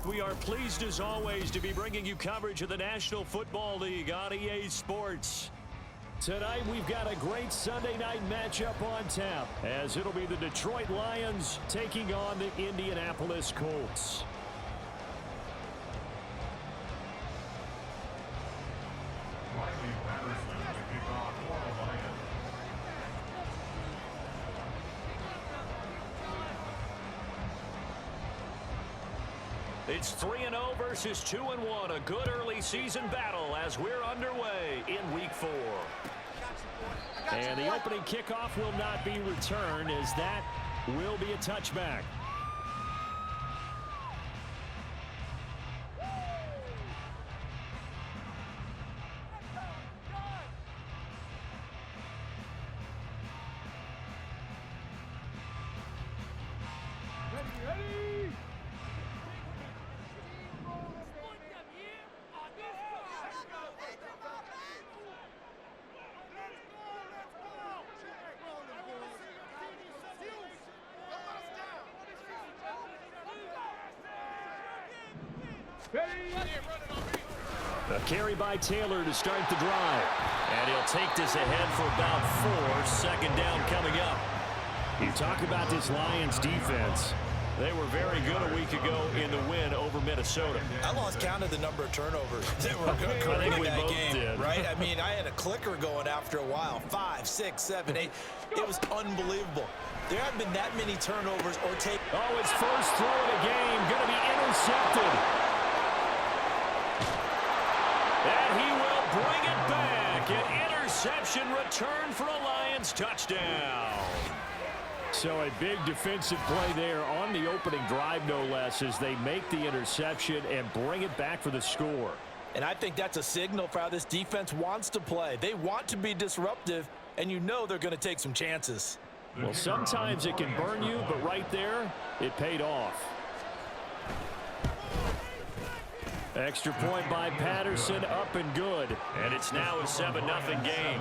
We are pleased as always to be bringing you coverage of the National Football League on EA Sports. Tonight we've got a great Sunday night matchup on tap, as it'll be the Detroit Lions taking on the Indianapolis Colts. It's 3-0 versus 2-1. A good early season battle as we're underway in Week 4. And the opening kickoff will not be returned, as that will be a touchback. A carry by Taylor to start the drive. And he'll take this ahead for about 4. Second down coming up. You talk about this Lions defense. They were very good a week ago in the win over Minnesota. I lost count of the number of turnovers that were occurring in that game, did. right? I mean, I had a clicker going after a while. 5, 6, 7, 8. It was unbelievable. There haven't been that many turnovers or take. Oh, his first throw of the game going to be intercepted. And he will bring it back. An interception return for a Lions touchdown. So a big defensive play there on the opening drive, no less, as they make the interception and bring it back for the score. And I think that's a signal for how this defense wants to play. They want to be disruptive, and you know they're going to take some chances. Well, sometimes it can burn you, but right there, it paid off. Extra point by Patterson, up and good. And it's now a 7-0 game.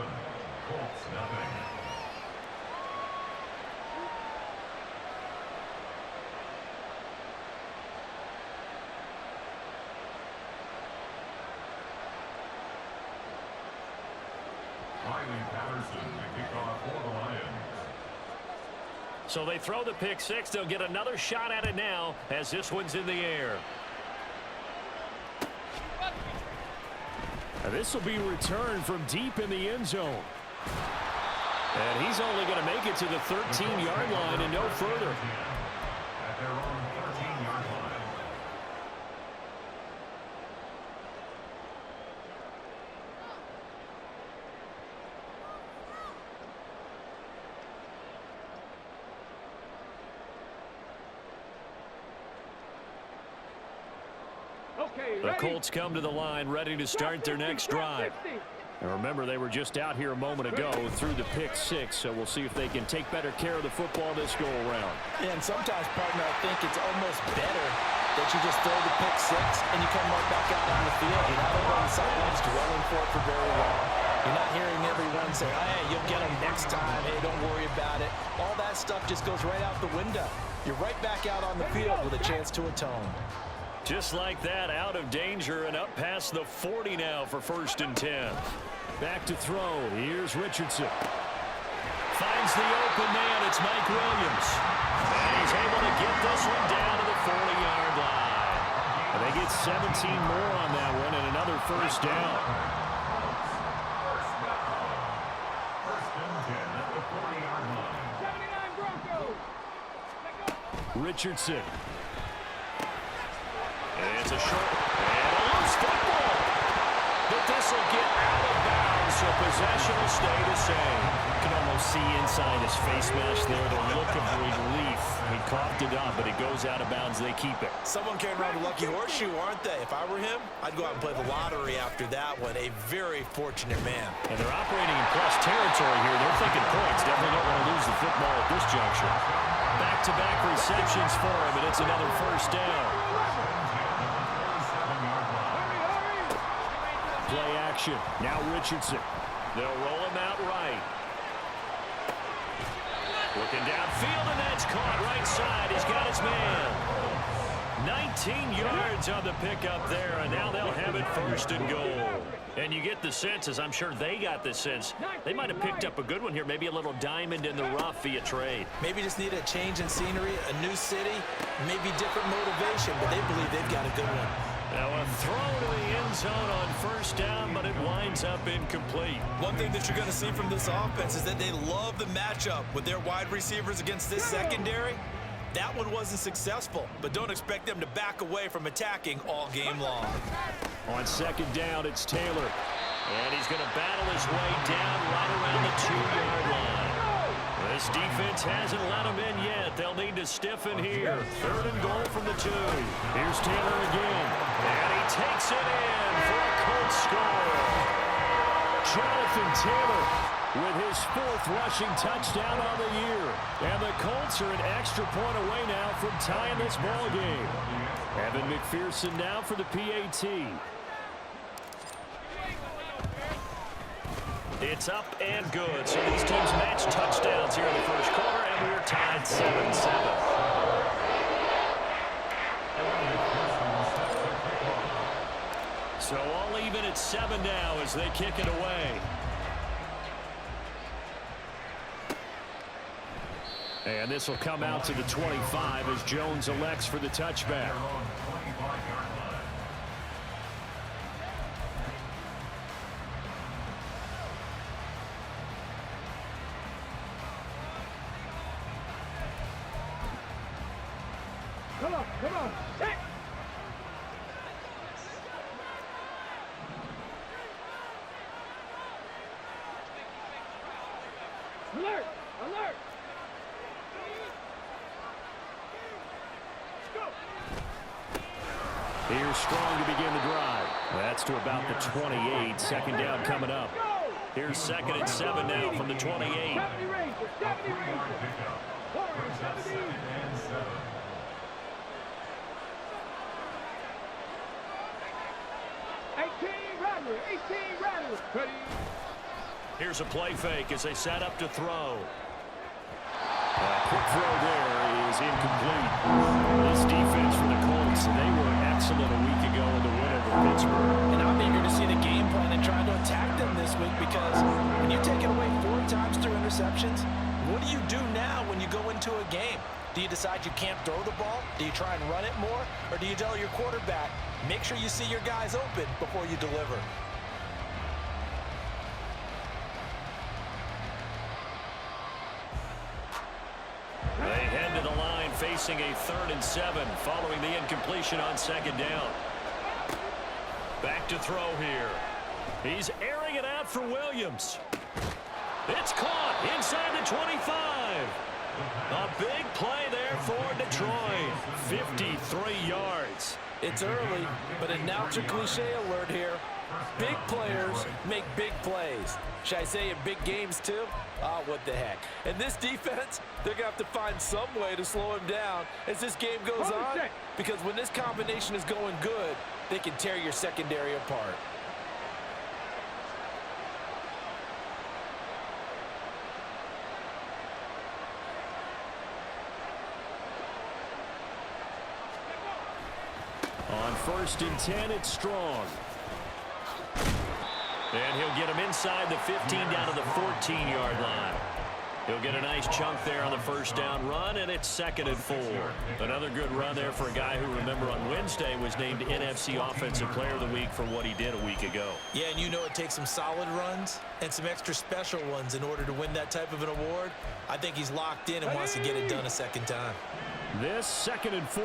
So they throw the pick six. They'll get another shot at it now as this one's in the air. And this will be returned from deep in the end zone. And he's only going to make it to the 13-yard line and no further. At their own 13-yard line. The Colts come to the line ready to start their next drive. And remember, they were just out here a moment ago through the pick six, so we'll see if they can take better care of the football this go-around. Yeah, and sometimes, partner, I think it's almost better that you just throw the pick six and you come right back out on the field. You're not over on the sidelines dwelling for it for very long. You're not hearing everyone say, hey, you'll get them next time. Hey, don't worry about it. All that stuff just goes right out the window. You're right back out on the field with a chance to atone. Just like that, out of danger and up past the 40 now for 1st and 10. Back to throw. Here's Richardson. Finds the open man. It's Mike Williams. And he's able to get this one down to the 40-yard line. And they get 17 more on that one and another first down. Richardson. And it's a short and a loose football. But this will get out of bounds, so possession will stay the same. You can almost see inside his face mask there the look of relief. He coughed it up, but it goes out of bounds. They keep it. Someone carrying around a lucky horseshoe, aren't they? If I were him, I'd go out and play the lottery after that one. A very fortunate man. And they're operating in plus territory here. They're thinking points. Definitely don't want to lose the football at this juncture. Back-to-back receptions for him, and it's another first down. Play action. Now Richardson. They'll roll him out right. Looking downfield, and that's caught right side. He's got his man. 19 yards on the pickup there, and now they'll have it first and goal. And you get the sense, as I'm sure they got the sense, they might have picked up a good one here, maybe a little diamond in the rough via trade. Maybe just need a change in scenery, a new city, maybe different motivation, but they believe they've got a good one. Now a throw to the end zone on first down, but it winds up incomplete. One thing that you're going to see from this offense is that they love the matchup with their wide receivers against this secondary. That one wasn't successful, but don't expect them to back away from attacking all game long. On second down, it's Taylor. And he's going to battle his way down right around the 2-yard line. This defense hasn't let him in yet. They'll need to stiffen here. Third and goal from the 2. Here's Taylor again. And he takes it in for a Colts score. Jonathan Taylor with his 4th rushing touchdown on the year. And the Colts are an extra point away now from tying this ball game. Evan McPherson now for the PAT. It's up and good. So these teams match touchdowns here in the first quarter, and we're tied 7-7. So all even at 7 now as they kick it away. And this will come out to the 25 as Jones elects for the touchback. Come on, set! Alert! Alert! Here's Strong to begin the drive. That's to about the 28. Second down coming up. Here's 2nd and 7 now from the 28. 70 Ranger! 70 Ranger! 70! Here's a play fake as they set up to throw. Quick throw there is incomplete. This defense for the Colts, they were excellent a week ago in the win over Pittsburgh. And I'm eager to see the game plan and trying to attack them this week because when you take it away 4 times through interceptions, what do you do now when you go into a game? Do you decide you can't throw the ball? Do you try and run it more? Or do you tell your quarterback, make sure you see your guys open before you deliver? They head to the line facing a 3rd and 7 following the incompletion on second down. Back to throw here. He's airing it out for Williams. It's caught inside the 25. A big play there for Detroit. 53 yards. It's early, but announcer cliche alert here. Big players make big plays. Should I say in big games too? Ah, what the heck. And this defense, they're going to have to find some way to slow him down as this game goes on. Because when this combination is going good, they can tear your secondary apart. On 1st and 10, it's Strong. And he'll get him inside the 15 down to the 14-yard line. He'll get a nice chunk there on the first down run, and it's 2nd and 4. Another good run there for a guy who, remember, on Wednesday was named NFC Offensive Player of the Week for what he did a week ago. Yeah, and you know it takes some solid runs and some extra special ones in order to win that type of an award. I think he's locked in and wants to get it done a second time. This 2nd and 4.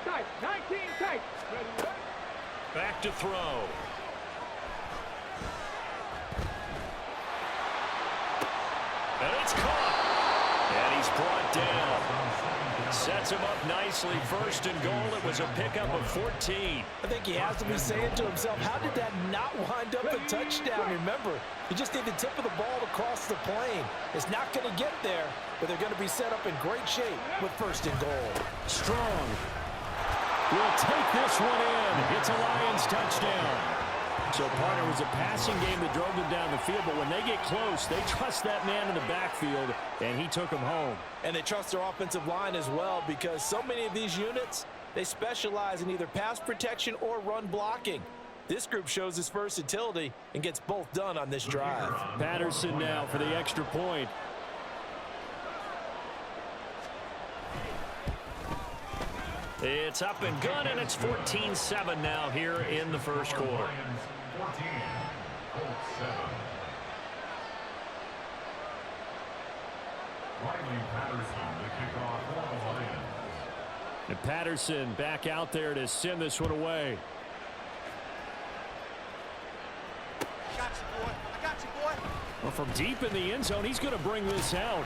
Tight, 19 tight. Back to throw. And it's caught. And he's brought down. Sets him up nicely. 1st and goal. It was a pickup of 14. I think he has to be saying to himself, how did that not wind up a touchdown? Remember, you just need the tip of the ball to cross the plane. It's not going to get there, but they're going to be set up in great shape with 1st and goal. Strong. will take this one in. It's a Lions touchdown. So, partner, it was a passing game that drove them down the field, but when they get close, they trust that man in the backfield, and he took them home. And they trust their offensive line as well, because so many of these units, they specialize in either pass protection or run blocking. This group shows its versatility and gets both done on this drive. Patterson now for the extra point. It's up and good, and it's 14-7 now here in the first quarter. 14, Colts 7. Riley Patterson, the kickoff for the Lions. And Patterson back out there to send this one away. I got you, boy. I got you, boy. Well, from deep in the end zone, he's going to bring this out.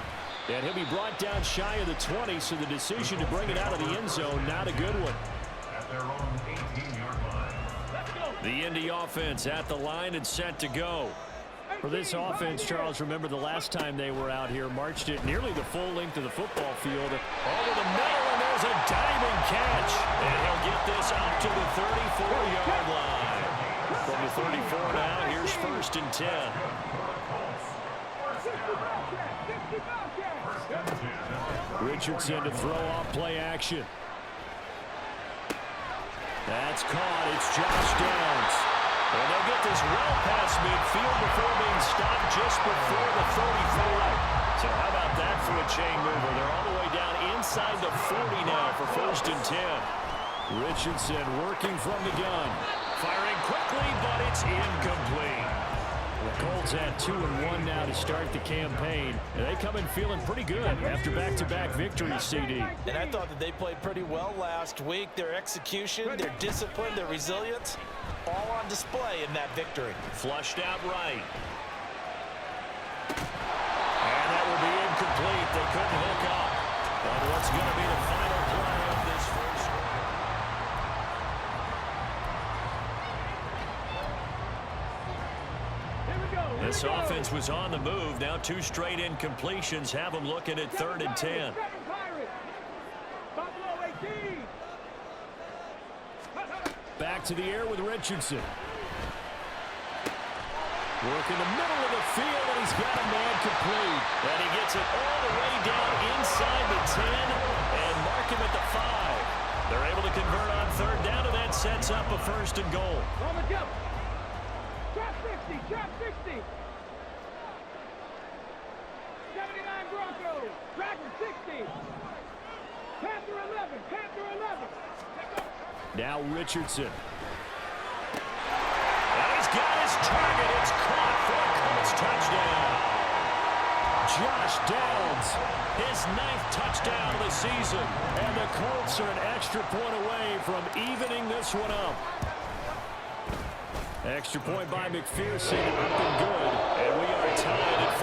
And he'll be brought down shy of the 20, so the decision to bring it out of the end zone, not a good one. At their own 18-yard line. The Indy offense at the line and set to go. For this offense, Charles, remember the last time they were out here, marched it nearly the full length of the football field. Over the middle, and there's a diving catch. And he'll get this up to the 34-yard line. From the 34 now, here's 1st and 10. Richardson to throw off play action. That's caught. It's Josh Downs. And they'll get this well past midfield before being stopped just before the 35. So how about that for a chain mover? They're all the way down inside the 40 now for 1st and 10. Richardson working from the gun. Firing quickly, but it's incomplete. The Colts had 2-1 now to start the campaign. And they come in feeling pretty good after back-to-back victories, CD. And I thought that they played pretty well last week. Their execution, their discipline, their resilience, all on display in that victory. Flushed out right. And that will be incomplete. They couldn't hook up. And what's going to be the final play of this first? This offense was on the move. Now 2 straight incompletions have them looking at 3rd and 10. Back to the air with Richardson. Work in the middle of the field, and he's got a man complete. And he gets it all the way down inside the 10 and mark him at the 5. They're able to convert on 3rd down, and that sets up a 1st and goal. Drop 60, drop 60. 79 Broncos, Dragon 60. Panther 11, Panther 11. Now Richardson. And he's got his target. It's caught for a Colts touchdown. Josh Downs, his 9th touchdown of the season. And the Colts are an extra point away from evening this one up. Extra point by McPherson, up and good. And we are tied at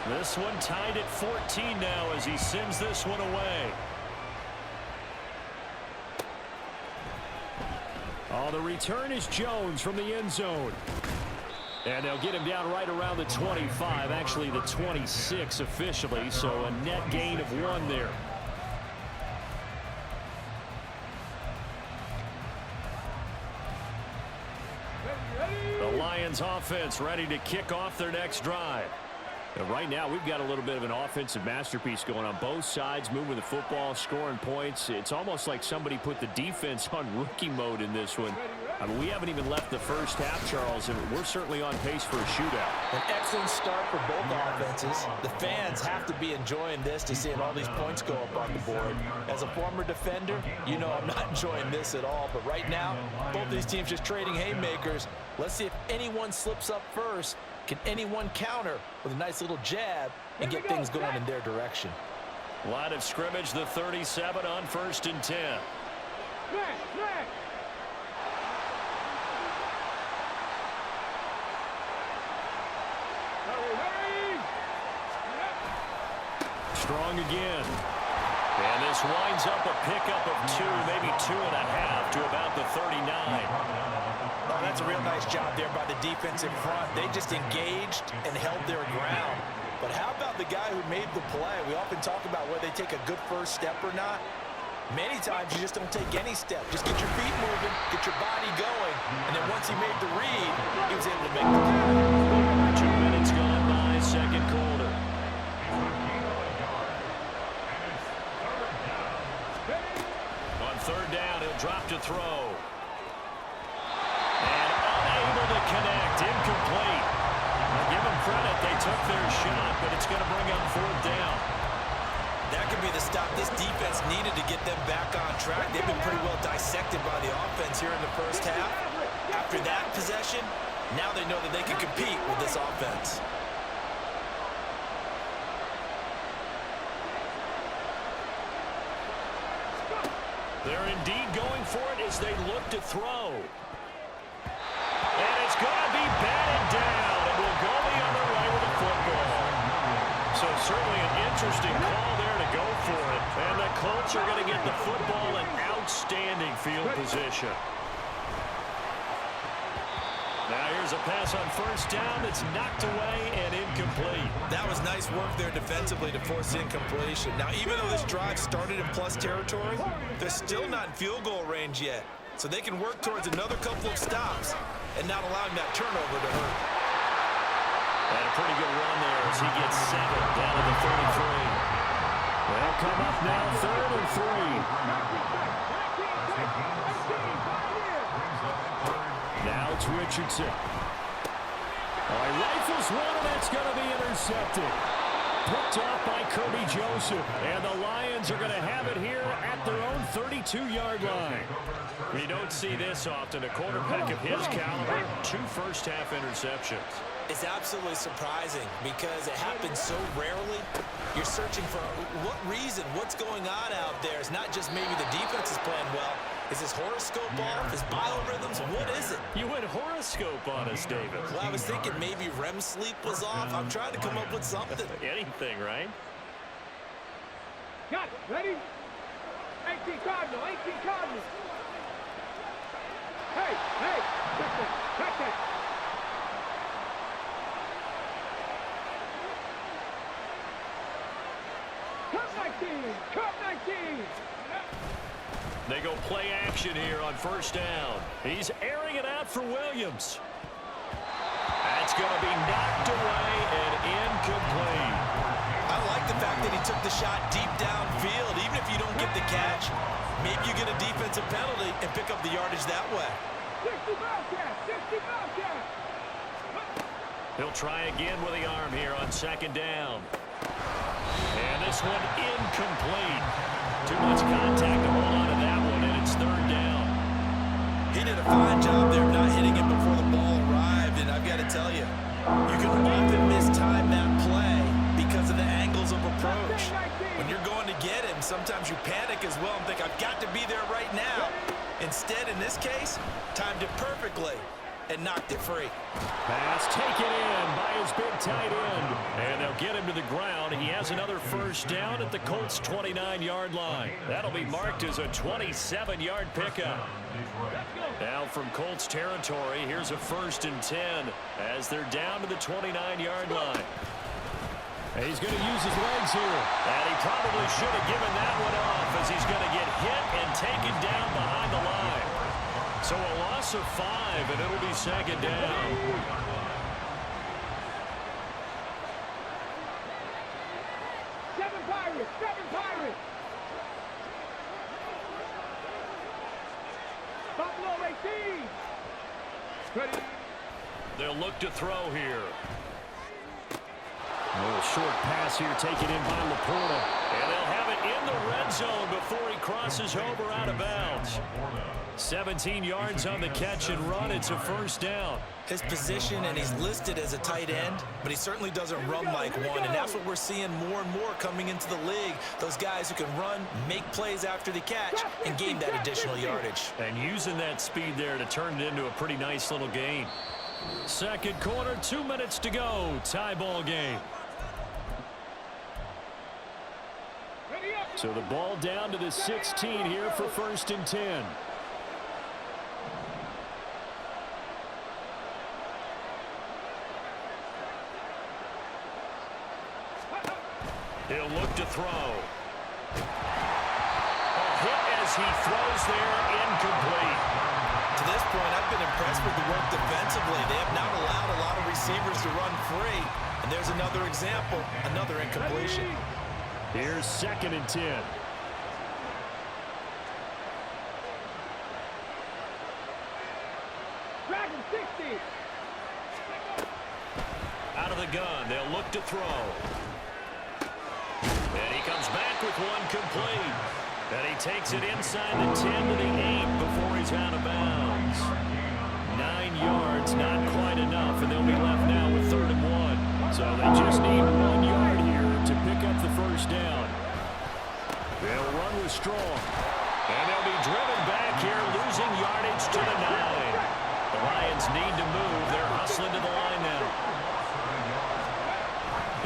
14. This one tied at 14 now as he sends this one away. Oh, the return is Jones from the end zone. And they'll get him down right around the 25, actually the 26 officially, so a net gain of 1 there. The Lions offense ready to kick off their next drive. And right now, we've got a little bit of an offensive masterpiece going on both sides, moving the football, scoring points. It's almost like somebody put the defense on rookie mode in this one. I mean, we haven't even left the first half, Charles, and we're certainly on pace for a shootout. An excellent start for both offenses. The fans have to be enjoying this to seeing all these points go up on the board. As a former defender, you know I'm not enjoying this at all. But right now, both these teams just trading haymakers. Let's see if anyone slips up first. Can anyone counter with a nice little jab and get things going in their direction? Line of scrimmage, the 37 on 1st and 10. Strong again. And this winds up a pickup of 2, maybe 2.5 to about the 39. Oh, that's a real nice job there by the defense in front. They just engaged and held their ground. But how about the guy who made the play? We often talk about whether they take a good first step or not. Many times you just don't take any step. Just get your feet moving, get your body going, and then once he made the read, he was able to make the play. 2 minutes gone by, second quarter. On third down, he'll drop to throw. And unable to connect, incomplete. Now give them credit, they took their shot, but it's going to bring up fourth down. That could be the stop this defense needed to get them back on track. They've been pretty well dissected by the offense here in the first half. After that possession, now they know that they can compete with this offense. They're indeed going for it as they look to throw. And it's going to be batted down. It will go the other way with the football. So certainly an interesting call there to go for it. And the Colts are going to get the football in outstanding field position. Now here's a pass on first down that's knocked away and incomplete. That was nice work there defensively to force incompletion. Now, even though this drive started in plus territory, they're still not in field goal range yet. So they can work towards another couple of stops and not allowing that turnover to hurt. And a pretty good run there as he gets 7 down to the 33. They'll come up now, 3rd and 3. Now it's Richardson. He rifles one, and that's going to be intercepted. Picked off by Kirby Joseph. And the Lions are going to have it here at their own 32-yard line. We don't see this often. A quarterback of his caliber, 2 first-half interceptions. It's absolutely surprising because it happens so rarely. You're searching for what reason, what's going on out there. It's not just maybe the defense is playing well. Is his horoscope off? His biorhythms? What is it? You went horoscope on us, David. Well, I was thinking maybe REM sleep was off. I'm trying to come up with something. Anything, right? Got it. Ready? 18 Cardinal. 18 Cardinal. Hey, check that. Cup 19. They go play action here on first down. He's airing it out for Williams. That's going to be knocked away and incomplete. I like the fact that he took the shot deep downfield. Even if you don't get the catch, maybe you get a defensive penalty and pick up the yardage that way. 60 Bobcats. He'll try again with the arm here on second down. And this one incomplete. Too much contact to hold on to that one, and it's third down. He did a fine job there of not hitting it before the ball arrived, and I've got to tell you, you can often mistime that play because of the angles of approach. When you're going to get him, sometimes you panic as well and think, I've got to be there right now. Instead, in this case, timed it perfectly and knocked it free. Pass taken in by his big tight end. And they'll get him to the ground. He has another first down at the Colts' 29-yard line. That'll be marked as a 27-yard pickup. Now from Colts territory, here's a 1st and 10 as they're down to the 29-yard line. And he's going to use his legs here. And he probably should have given that one off as he's going to get hit and taken down behind the line. So a loss of 5, and it'll be second down. Seven Pirates. Buffalo 18. Ready? They'll look to throw here. A little short pass here taken in by Laporta. And they'll have it in the red zone before he crosses over out of bounds. 17 yards on the catch and run. It's a first down. His position, and he's listed as a tight end, but he certainly doesn't run like one, and that's what we're seeing more and more coming into the league. Those guys who can run, make plays after the catch, and gain that additional yardage. And using that speed there to turn it into a pretty nice little game. Second quarter, 2 minutes to go. Tie ball game. So the ball down to the 16 here for 1st and 10. He'll look to throw. A hit as he throws there, incomplete. To this point, I've been impressed with the work defensively. They have not allowed a lot of receivers to run free. And there's another example, another incompletion. Here's 2nd and 10. Dragon 60. Out of the gun, they'll look to throw. And he comes back with one complete. And he takes it inside the 10 to the 8 before he's out of bounds. 9 yards, not quite enough, and they'll be left now with 3rd and 1. So they just need 1 yard here to pick up the first down. They'll run with Strong. And they'll be driven back here, losing yardage to the 9. The Lions need to move. They're hustling to the line now.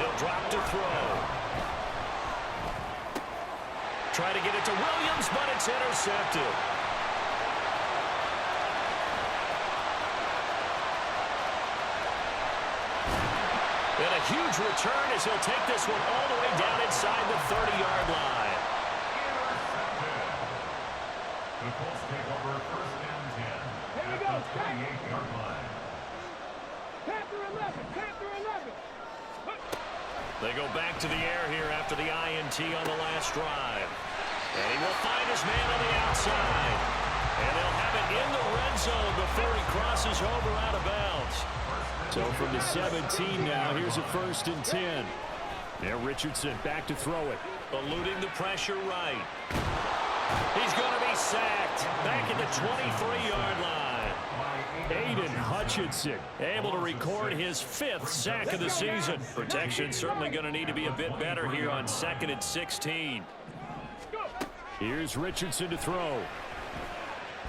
He'll drop to throw. Try to get it to Williams, but it's intercepted. And a huge return as he'll take this one all the way down inside the 30-yard line. The Colts take over 1st and 10. Here we At go. the 28-yard line. Panther 11. Panther 11. They go back to the air here after the INT on the last drive. And he will find his man on the outside. And they'll have it in the red zone before he crosses over out of bounds. So from the 17 now, here's a 1st and 10. Now Richardson back to throw it. Eluding the pressure right. He's going to be sacked back at the 23-yard line. Aiden Hutchinson able to record his 5th sack of the season. Protection certainly going to need to be a bit better here on 2nd and 16. Here's Richardson to throw.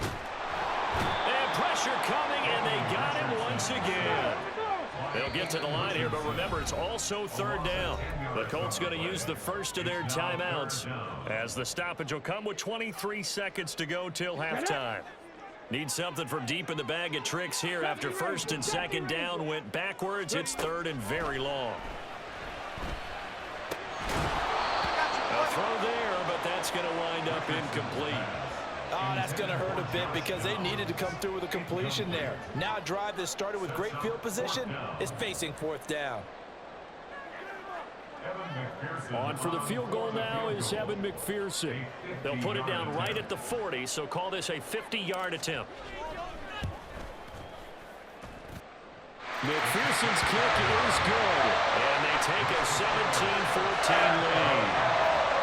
And pressure coming, and they got him once again. They'll get to the line here, but remember, it's also 3rd down. The Colts going to use the first of their timeouts as the stoppage will come with 23 seconds to go till halftime. Need something from deep in the bag of tricks here after 1st and 2nd down went backwards. It's 3rd and very long. A throw there, but that's going to wind up incomplete. Oh, that's going to hurt a bit because they needed to come through with a completion there. Now a drive that started with great field position is facing 4th down. On for the field goal now is Evan McPherson. They'll put it down right at the 40, so call this a 50-yard attempt. McPherson's kick is good, and they take a 17-14 lead.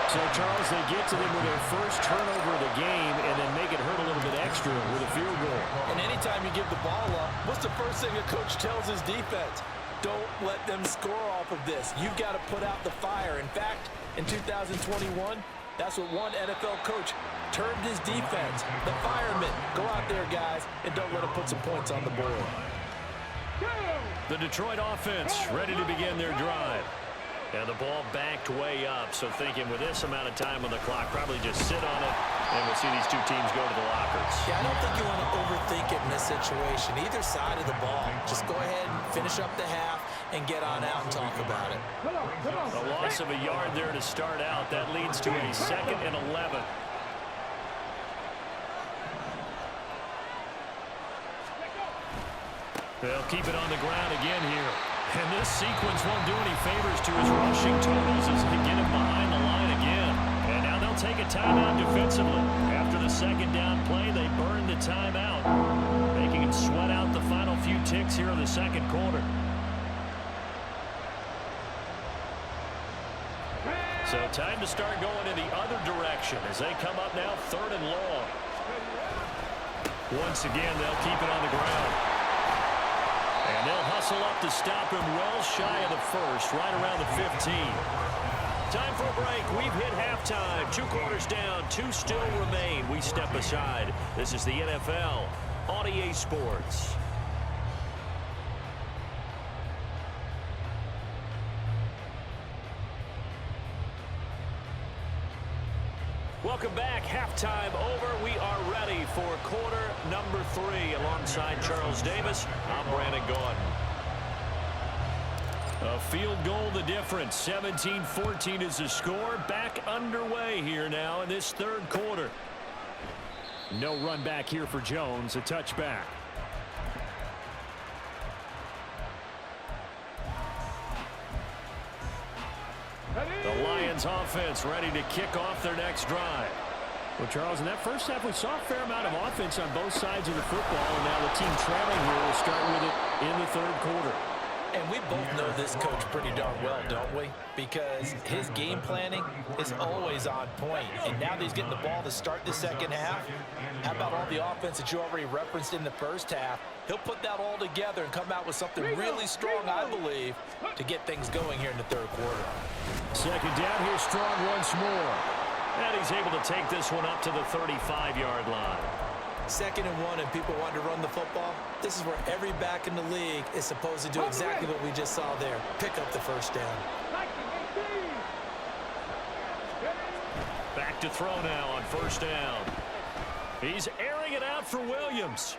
So, Charles, they get to them with their first turnover of the game and then make it hurt a little bit extra with a field goal. And anytime you give the ball up, what's the first thing a coach tells his defense? Don't let them score off of this. You've got to put out the fire. In fact, in 2021, that's what one NFL coach termed his defense. The firemen. Go out there, guys, and don't let them put some points on the board. The Detroit offense ready to begin their drive. And the ball backed way up, so thinking with this amount of time on the clock, probably just sit on it, and we'll see these two teams go to the lockers. Yeah, I don't think you want to overthink it in this situation. Either side of the ball. Just go ahead and finish up the half and get on out and talk about it. A loss of a yard there to start out. That leads to a 2nd and 11. They'll keep it on the ground again here. And this sequence won't do any favors to his rushing totals as they get him behind the line again. And now they'll take a timeout defensively. After the 2nd down play, they burn the timeout, making him sweat out the final few ticks here in the 2nd quarter. So time to start going in the other direction as they come up now 3rd and long. Once again, they'll keep it on the ground. And they'll hustle up to stop him well shy of the 1st, right around the 15. Time for a break. We've hit halftime. 2 quarters down, 2 still remain. We step aside. This is the NFL on EA Sports. Welcome back. Halftime over. We are ready for quarter number 3. Alongside Charles Davis, I'm Brandon Gordon. A field goal the difference. 17-14 is the score. Back underway here now in this third quarter. No run back here for Jones. A touchback. The Lions offense ready to kick off their next drive. Well, Charles, in that first half, we saw a fair amount of offense on both sides of the football, and now the team trailing here will start with it in the third quarter. And we both know this coach pretty darn well, don't we? Because his game planning is always on point. And now that he's getting the ball to start the second half, how about all the offense that you already referenced in the first half? He'll put that all together and come out with something really strong, I believe, to get things going here in the third quarter. Second down here, strong once more. And he's able to take this one up to the 35-yard line. 2nd and 1 and people want to run the football. This is where every back in the league is supposed to do exactly what we just saw there. Pick up the first down. Back to throw now on first down. He's airing it out for Williams.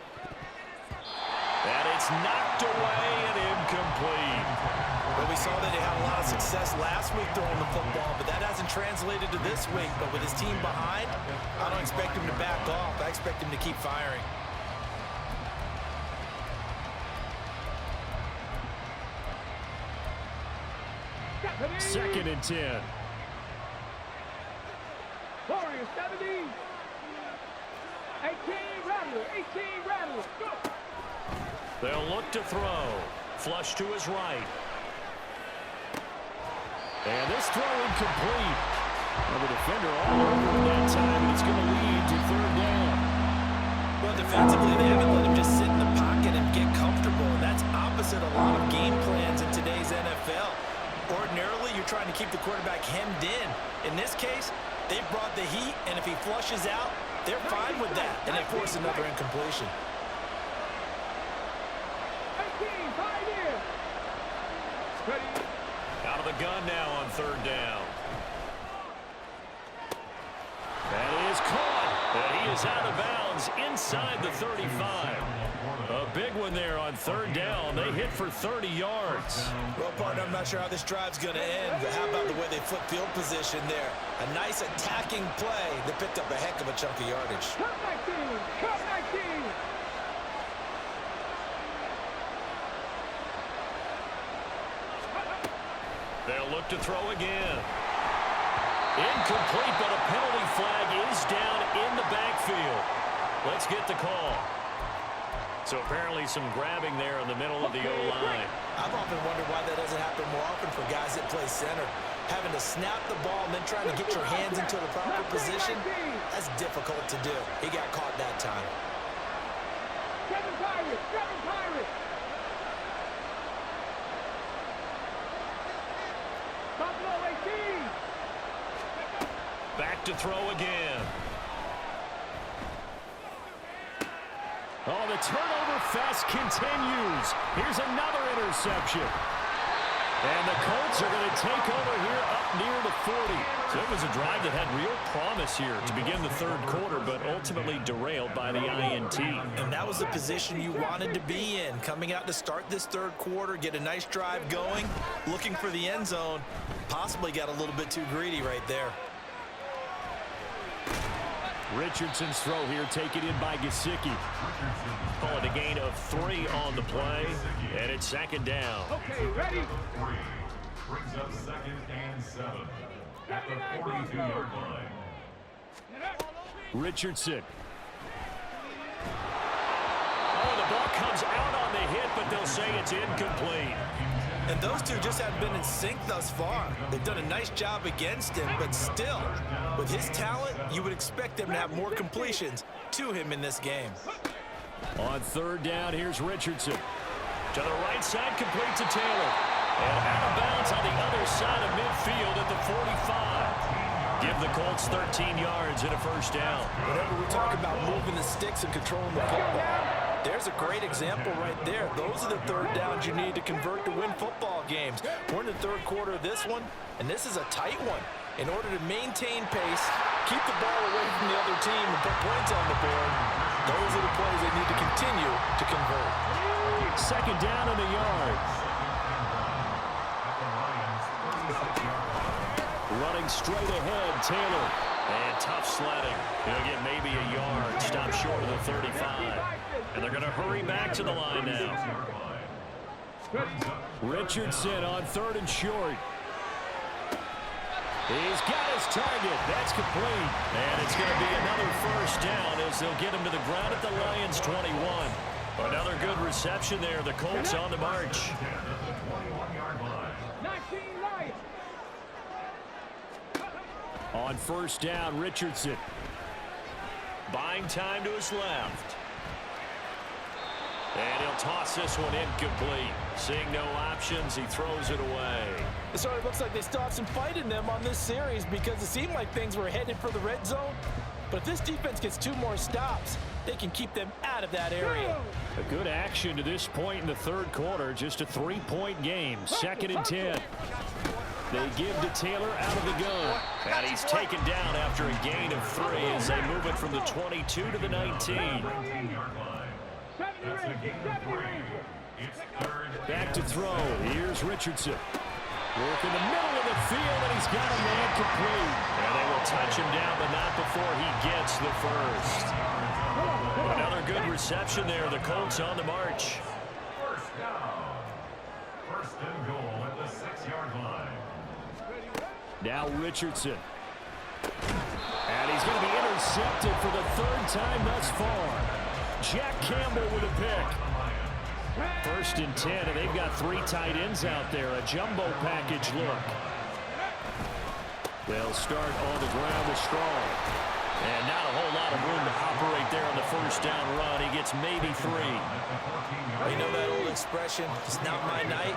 And it's knocked away and incomplete. Well, we saw that he had a lot of success last week throwing the football, but that hasn't translated to this week. But with his team behind, I don't expect him to back off. I expect him to keep firing. Second and 10. Warriors 70. 18 Rattler. 18 Rattler. Go. They'll look to throw. Flush to his right. And this throw incomplete. Well, the defender all over him that time, and it's going to lead to third down. Well, defensively, they haven't let him just sit in the pocket and get comfortable. And that's opposite a lot of game plans in today's NFL. Ordinarily, you're trying to keep the quarterback hemmed in. In this case, they brought the heat, and if he flushes out, they're fine with that, and they force another incompletion. 18, tied in. Ready. Out of the gun now on third down. That is caught. And he is out of bounds inside the 35. A big one there on third down. They hit for 30 yards. Well, partner, I'm not sure how this drive's going to end, but how about the way they flip field position there? A nice attacking play that picked up a heck of a chunk of yardage. Cut 19. Cut 19. They'll look to throw again. Incomplete, but a penalty flag is down in the backfield. Let's get the call. So apparently some grabbing there in the middle of the O-line. I've often wondered why that doesn't happen more often for guys that play center. Having to snap the ball and then trying to get your hands into the proper position, that's difficult to do. He got caught that time. Kevin Pirates. Kevin Pirates. Buffalo 18. Back to throw again. Oh, the turnover fest continues. Here's another interception. And the Colts are going to take over here up near the 40. So it was a drive that had real promise here to begin the third quarter, but ultimately derailed by the INT. And that was the position you wanted to be in. Coming out to start this third quarter, get a nice drive going, looking for the end zone. Possibly got a little bit too greedy right there. Richardson's throw here taken in by Gesicki. Call it a gain of 3 on the play, and it's second down. Okay, ready? Brings up 2nd and 7 at the 42-yard line. Richardson. Oh, the ball comes out on the hit, but they'll say it's incomplete. And those two just haven't been in sync thus far. They've done a nice job against him, but still, with his talent, you would expect them to have more completions to him in this game. On third down, here's Richardson. To the right side, complete to Taylor. And out of bounds on the other side of midfield at the 45. Give the Colts 13 yards and a first down. Whenever we talk about moving the sticks and controlling the football, there's a great example right there. Those are the third downs you need to convert to win football games. We're in the third quarter of this one, and this is a tight one. In order to maintain pace, keep the ball away from the other team, and put points on the board, those are the plays they need to continue to convert. Second down in the yard. Running straight ahead, Taylor. And tough sledding. He'll get maybe a yard. Stop short of the 35. And they're going to hurry back to the line now. Richardson on 3rd and short. He's got his target. That's complete. And it's going to be another first down as they'll get him to the ground at the Lions' 21. Another good reception there. The Colts on the march. 19 Lions. On first down, Richardson. Buying time to his left. And he'll toss this one incomplete. Seeing no options, he throws it away. So it looks like they still have some fight in them on this series because it seemed like things were headed for the red zone. But if this defense gets 2 more stops, they can keep them out of that area. A good action to this point in the 3rd quarter. Just a 3-point game. 2nd and 10. They give to Taylor out of the gun. And he's taken down after a gain of 3 as they move it from the 22 to the 19. Back to throw. Here's Richardson. Work in the middle of the field, and he's got a man complete. And they will touch him down, but not before he gets the first. Another good reception there. The Colts on the march. First down. First and goal at the 6-yard line. Now Richardson. And he's going to be intercepted for the 3rd time thus far. Jack Campbell with a pick. 1st and 10, and they've got 3 tight ends out there. A jumbo package look. They'll start on the ground with Strong. And not a whole lot of room to operate there on the first down run. He gets maybe 3. You know that old expression, it's not my night?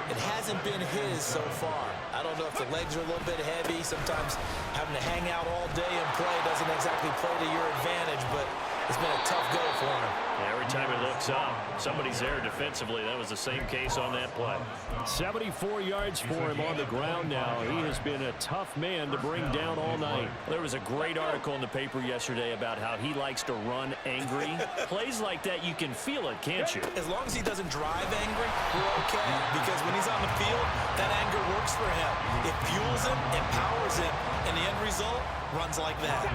It hasn't been his so far. I don't know if the legs are a little bit heavy. Sometimes having to hang out all day and play doesn't exactly play to your advantage, but it's been a tough go for him. Every time he looks up, somebody's there defensively. That was the same case on that play. 74 yards for him on the ground now. He has been a tough man to bring down all night. There was a great article in the paper yesterday about how he likes to run angry. Plays like that, you can feel it, can't you? As long as he doesn't drive angry, we're okay. Because when he's on the field, that anger works for him. It fuels him, empowers him, and the end result runs like that.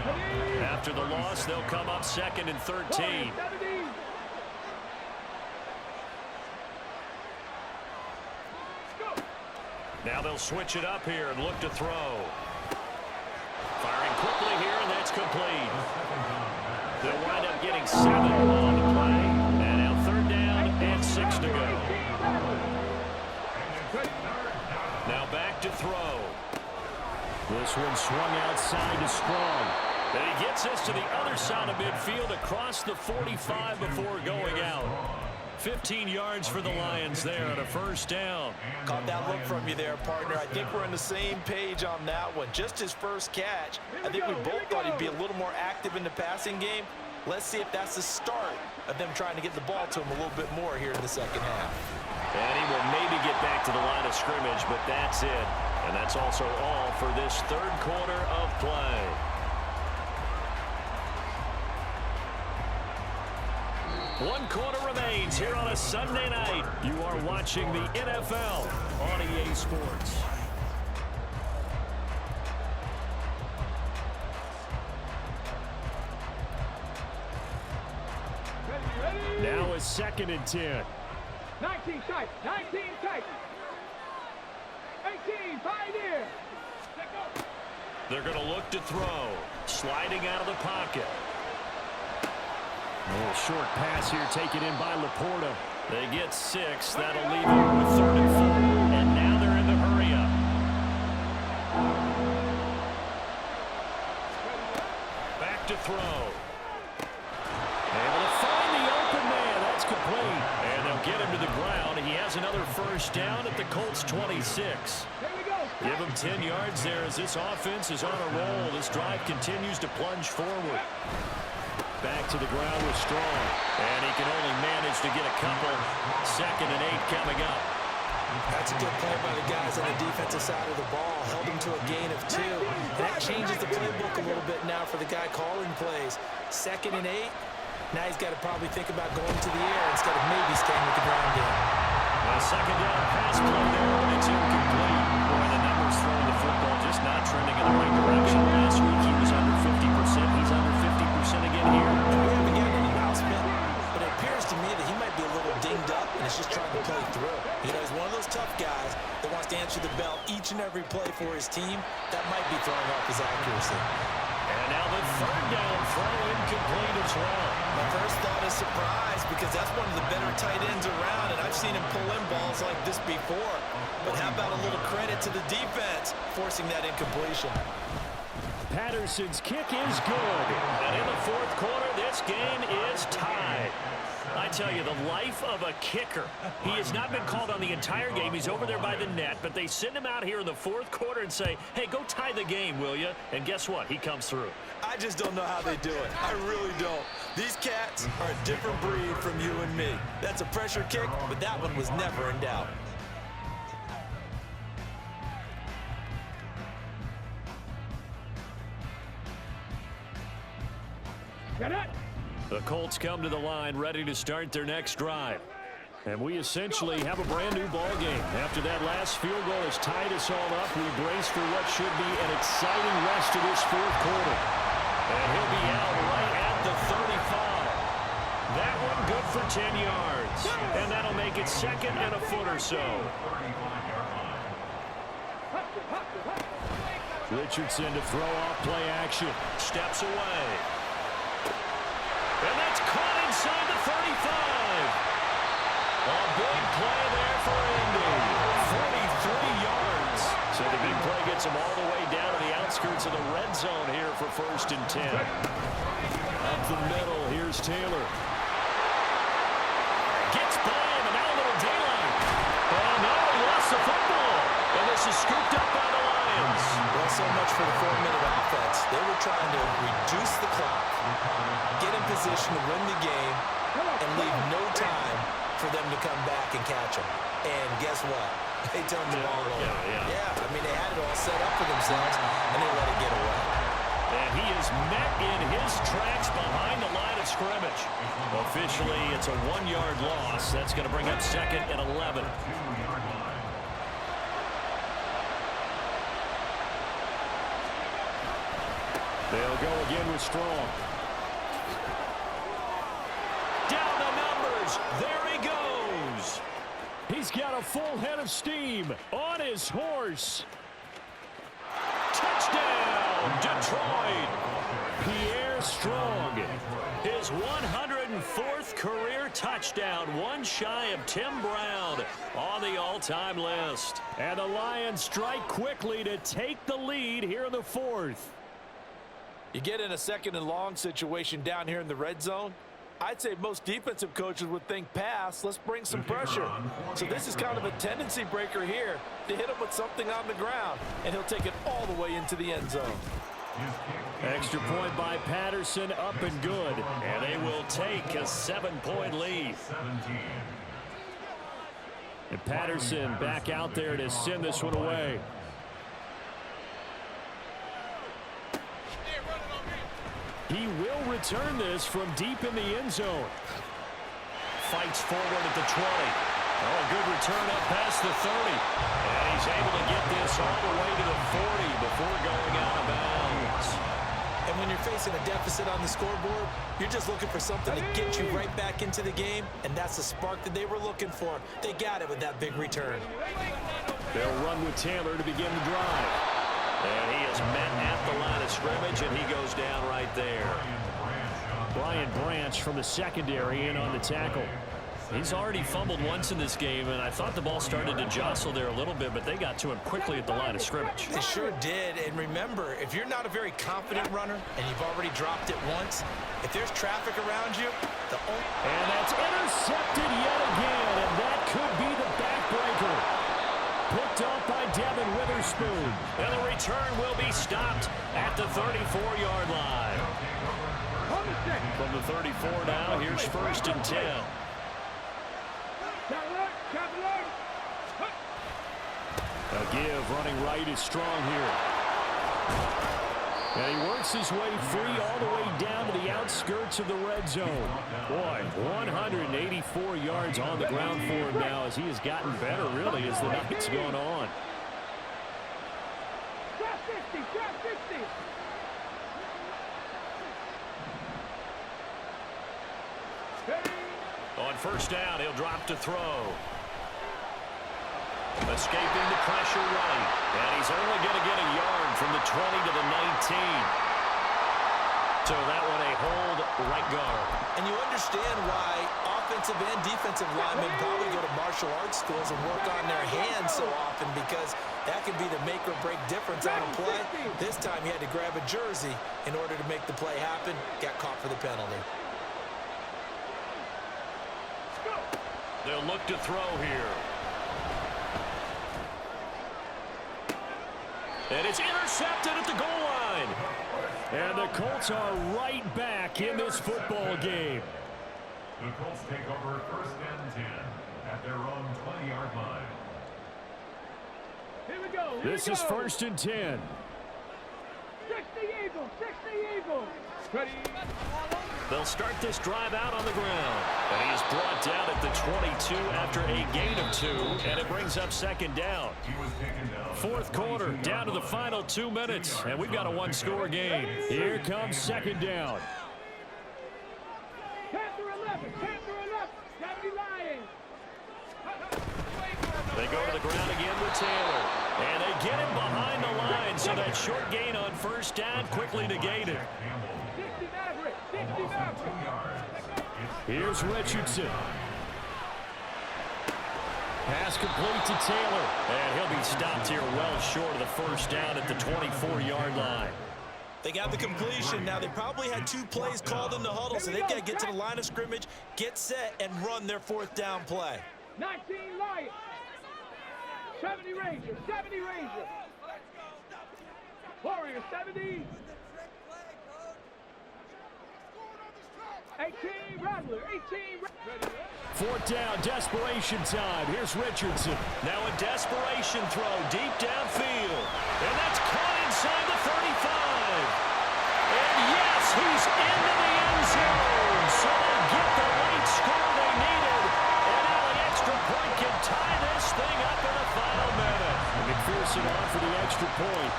After the loss, they'll come up 2nd and 13. Now they'll switch it up here and look to throw. Firing quickly here, and that's complete. They'll wind up getting 7 on the play. And now 3rd down and 6 to go. Now back to throw. This one swung outside to Strong. And he gets us to the other side of midfield across the 45 before going out. 15 yards for the Lions there on a first down. Caught that look from you there, partner. I think we're on the same page on that one. Just his first catch. I think we both thought he'd be a little more active in the passing game. Let's see if that's the start of them trying to get the ball to him a little bit more here in the 2nd half. And he will maybe get back to the line of scrimmage, but that's it. And that's also all for this 3rd quarter of play. One quarter remains here on a Sunday night. You are watching the NFL on EA Sports. Now is 2nd and 10. 19 tight. 19 tight. 18 Pioneer. They're going to look to throw. Sliding out of the pocket. A little short pass here taken in by Laporta. They get 6. That'll leave them with 3rd and 4. And now they're in the hurry up. Back to throw. Able to find the open man. That's complete. And they'll get him to the ground. He has another first down at the Colts 26. Give him 10 yards there as this offense is on a roll. This drive continues to plunge forward. Back to the ground with Strong. And he can only manage to get a couple. 2nd and 8 coming up. That's a good play by the guys on the defensive side of the ball. Held him to a gain of 2. And that changes the playbook a little bit now for the guy calling plays. 2nd and 8. Now he's got to probably think about going to the air instead of maybe staying with the ground game. A 2nd down pass play there, but it's incomplete. Boy, the numbers throwing the football just not trending in the right direction. Last week he was under 50%. He's under 50% again here. We haven't gotten an announcement, but it appears to me that he might be a little dinged up and is just trying to play through. You know, he's one of those tough guys that wants to answer the bell each and every play for his team. That might be throwing off his accuracy. And now the third down throw incomplete as well. My first thought is surprise because that's one of the better tight ends around, and I've seen him pull in balls like this before. But how about a little credit to the defense forcing that incompletion? Patterson's kick is good. And in the fourth quarter, this game is tied. I tell you, the life of a kicker. He has not been called on the entire game. He's over there by the net, but they send him out here in the fourth quarter and say, hey, go tie the game, will you? And guess what? He comes through. I just don't know how they do it. I really don't. These cats are a different breed from you and me. That's a pressure kick, but that one was never in doubt. Get it! The Colts come to the line ready to start their next drive. And we essentially have a brand new ball game. After that last field goal has tied us all up, we brace for what should be an exciting rest of this fourth quarter. And he'll be out right at the 35. That one good for 10 yards. And that'll make it second and a foot or so. Richardson to throw off play action. Steps away. And that's caught inside the 35. A big play there for Indy. 43 yards. So the big play gets him all the way down to the outskirts of the red zone here for 1st and 10. Up the middle, here's Taylor. Gets by him, and now a little daylight. Oh, no, he lost the football. And this is scooped up by the Lions. Well, so much for the 4-minute offense. They were trying to reduce the clock, get in position to win the game, and leave no time for them to come back and catch them. And guess what? They turned the ball over. Yeah, I mean, they had it all set up for themselves, and they let it get away. And he is met in his tracks behind the line of scrimmage. Officially, it's a 1-yard loss. That's going to bring up 2nd and 11. They'll go again with Strong. Down the numbers. There he goes. He's got a full head of steam on his horse. Touchdown, Detroit. Pierre Strong. His 104th career touchdown, one shy of Tim Brown on the all-time list. And the Lions strike quickly to take the lead here in the fourth. You get in a 2nd and long situation down here in the red zone. I'd say most defensive coaches would think pass. Let's bring some pressure. So this is kind of a tendency breaker here to hit him with something on the ground, and he'll take it all the way into the end zone. Extra point by Patterson, up and good. And they will take a 7-point lead. And Patterson back out there to send this one away. He will return this from deep in the end zone. Fights forward at the 20. Oh, a good return up past the 30. And he's able to get this all the way to the 40 before going out of bounds. And when you're facing a deficit on the scoreboard, you're just looking for something to get you right back into the game, and that's the spark that they were looking for. They got it with that big return. They'll run with Taylor to begin the drive. And he is met at the line of scrimmage, and he goes down right there. Brian Branch from the secondary in on the tackle. He's already fumbled once in this game, and I thought the ball started to jostle there a little bit, but they got to him quickly at the line of scrimmage. They sure did, and remember, if you're not a very confident runner and you've already dropped it once, if there's traffic around you, And that's intercepted yet again, and that could be the backbreaker. Picked up by Devin Witherspoon. And the return will be stopped at the 34-yard line. From the 34 now, here's 1st and 10. A give running right is Strong here. And he works his way free all the way down to the outskirts of the red zone. Boy, 184 yards on the ground for him now as he has gotten better, really, as the night's gone on. first down, he'll drop to throw. Escaping the pressure right. And he's only going to get a yard from the 20 to the 19. So that one a hold right guard. And you understand why offensive and defensive linemen probably go to martial arts schools and work on their hands so often, because that can be the make or break difference on a play. This time he had to grab a jersey in order to make the play happen. Got caught for the penalty. They'll look to throw here. And it's intercepted at the goal line. And the Colts are right back in this football game. The Colts take over 1st and 10 at their own 20-yard line. Here we go. This is 1st and 10. 60 Eagles. 60 Eagles. Ready. They'll start this drive out on the ground. And he is brought down at the 22 after a gain of 2. And it brings up 2nd down. He was taken down. 4th quarter, down to the final 2 minutes. And we've got a one-score game. Here comes 2nd down. 10 through 11. 10 through 11. Deputy Lions. They go to the ground again with Taylor. And they get him behind the line. So that short gain on 1st down quickly negated. 60 Maverick. 60 Maverick. Here's Richardson. Pass complete to Taylor. And he'll be stopped here well short of the 1st down at the 24-yard line. They got the completion. Now, they probably had 2 plays called in the huddle, so they've got to get to the line of scrimmage, get set, and run their 4th down play. 19 Lions. 70 Rangers. 70 Rangers. Warriors 70. 18 Rattler. 18 Rattler. 4th down, desperation time. Here's Richardson. Now a desperation throw deep downfield. And that's caught inside the 35. And yes, he's into the end zone. So they get the late score they needed. And now the extra point can tie this thing up in the final minute. And McPherson on for the extra point.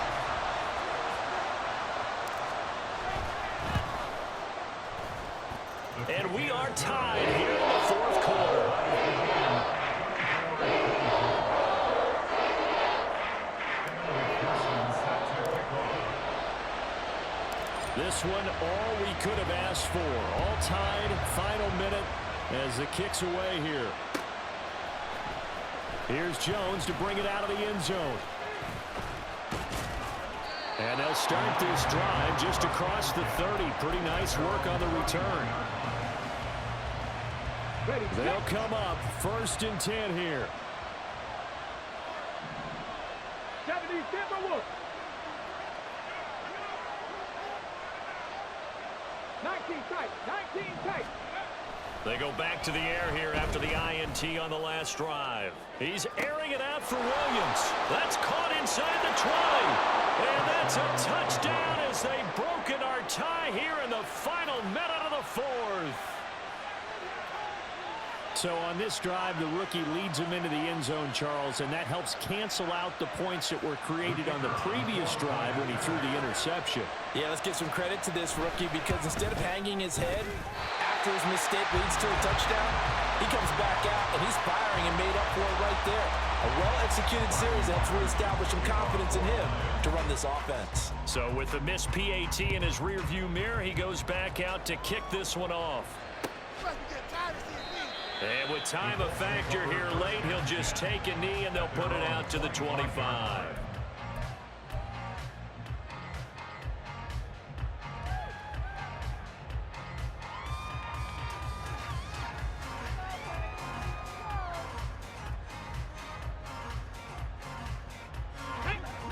And we are tied here in the 4th quarter. This one, all we could have asked for. All tied, final minute as the kick's away here. Here's Jones to bring it out of the end zone. And they'll start this drive just across the 30. Pretty nice work on the return. They'll come up 1st and 10 here. 70 Timberwolves. 19 tight. 19 tight. They go back to the air here after the INT on the last drive. He's airing it out for Williams. That's caught inside the 20. And that's a touchdown as they've broken our tie here in the final minute of the 4th. So on this drive, the rookie leads him into the end zone, Charles, and that helps cancel out the points that were created on the previous drive when he threw the interception. Yeah, let's give some credit to this rookie, because instead of hanging his head after his mistake leads to a touchdown, he comes back out and he's firing and made up for it right there. A well-executed series helps reestablish some confidence in him to run this offense. So with the missed PAT in his rearview mirror, he goes back out to kick this one off. And with time a factor here late, he'll just take a knee and they'll put it out to the 25.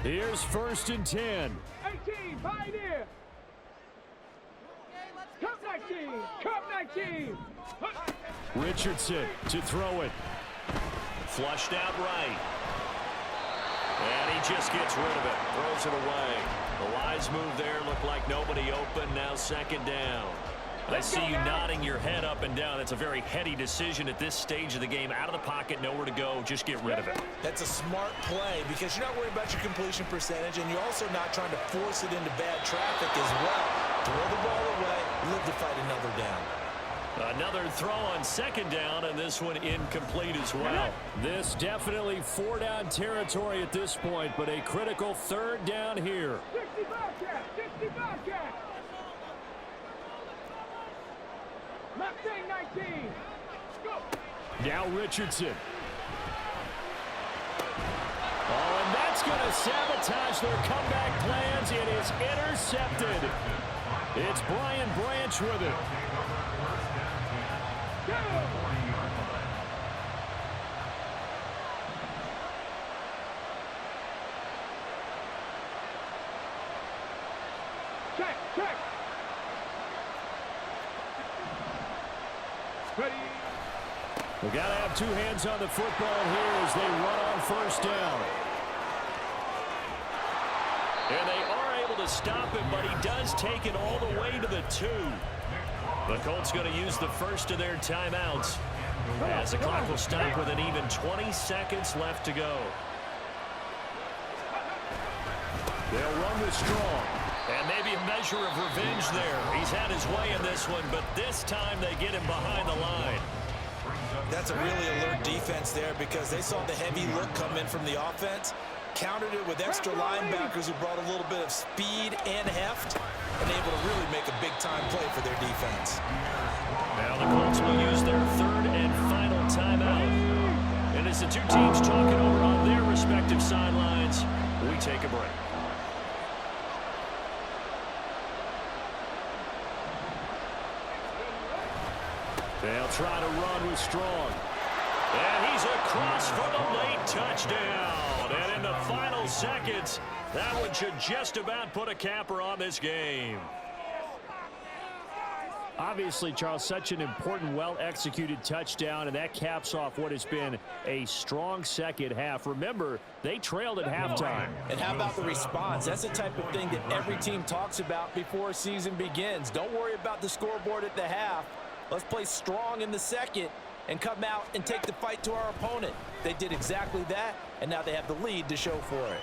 Here's 1st and 10. 18 Pioneer. Cup 19. Cup 19. Richardson to throw it. Flushed out right. And he just gets rid of it. Throws it away. The wise move there. Looked like nobody open. Now 2nd down. I see you nodding your head up and down. That's a very heady decision at this stage of the game. Out of the pocket, nowhere to go. Just get rid of it. That's a smart play, because you're not worried about your completion percentage, and you're also not trying to force it into bad traffic as well. Throw the ball away, live to fight another down. Another throw on second down, and this one incomplete as well. This definitely four-down territory at this point, but a critical third down here. 60 Bobcat! 60 Bobcat! Mustang 19! Go! Now Richardson. Oh, and that's going to sabotage their comeback plans. It is intercepted. It's Brian Branch with it. Check, check. Ready. We got to have two hands on the football here as they run on first down. And they are able to stop him, but he does take it all the way to the 2. The Colts going to use the first of their timeouts as the clock will stop with an even 20 seconds left to go. They'll run with Strong. And maybe a measure of revenge there. He's had his way in this one, but this time they get him behind the line. That's a really alert defense there because they saw the heavy look come in from the offense, countered it with extra linebackers who brought a little bit of speed and heft, and able to really make a big-time play for their defense. Now the Colts will use their third and final timeout. And as the two teams talk it over on their respective sidelines, we take a break. They'll try to run with Strong. And he's across for the late touchdown. And in the final seconds, that one should just about put a capper on this game. Obviously, Charles, such an important, well-executed touchdown, and that caps off what has been a strong second half. Remember, they trailed at halftime. And how about the response? That's the type of thing that every team talks about before a season begins. Don't worry about the scoreboard at the half. Let's play strong in the second and come out and take the fight to our opponent. They did exactly that, and now they have the lead to show for it.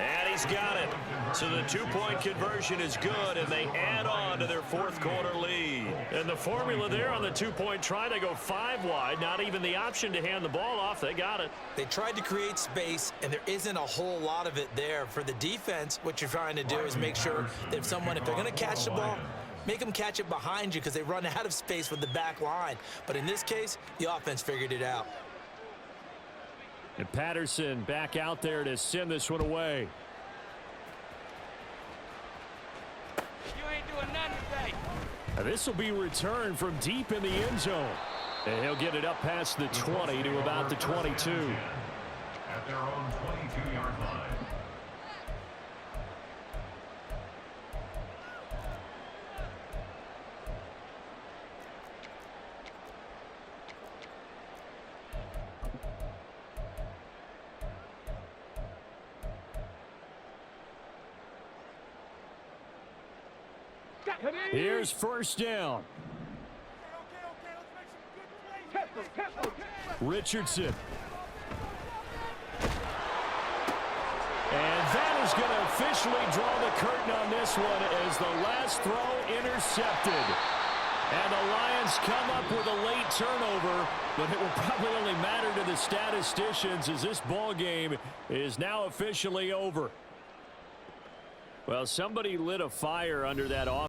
And he's got it. So the two-point conversion is good, and they add on to their fourth-quarter lead. And the formula there on the two-point try to go 5 wide, not even the option to hand the ball off. They got it. They tried to create space, and there isn't a whole lot of it there. For the defense, what you're trying to do is make sure that if they're going to catch the ball, make them catch it behind you because they run out of space with the back line. But in this case, the offense figured it out. And Patterson back out there to send this one away. You ain't doing nothing today. And this will be returned from deep in the end zone. And he'll get it up past the 20 to about the 22. At their own 22-yard line. Here's first down. Richardson. And that is going to officially draw the curtain on this one as the last throw intercepted. And the Lions come up with a late turnover, but it will probably only matter to the statisticians as this ball game is now officially over. Well, somebody lit a fire under that offense.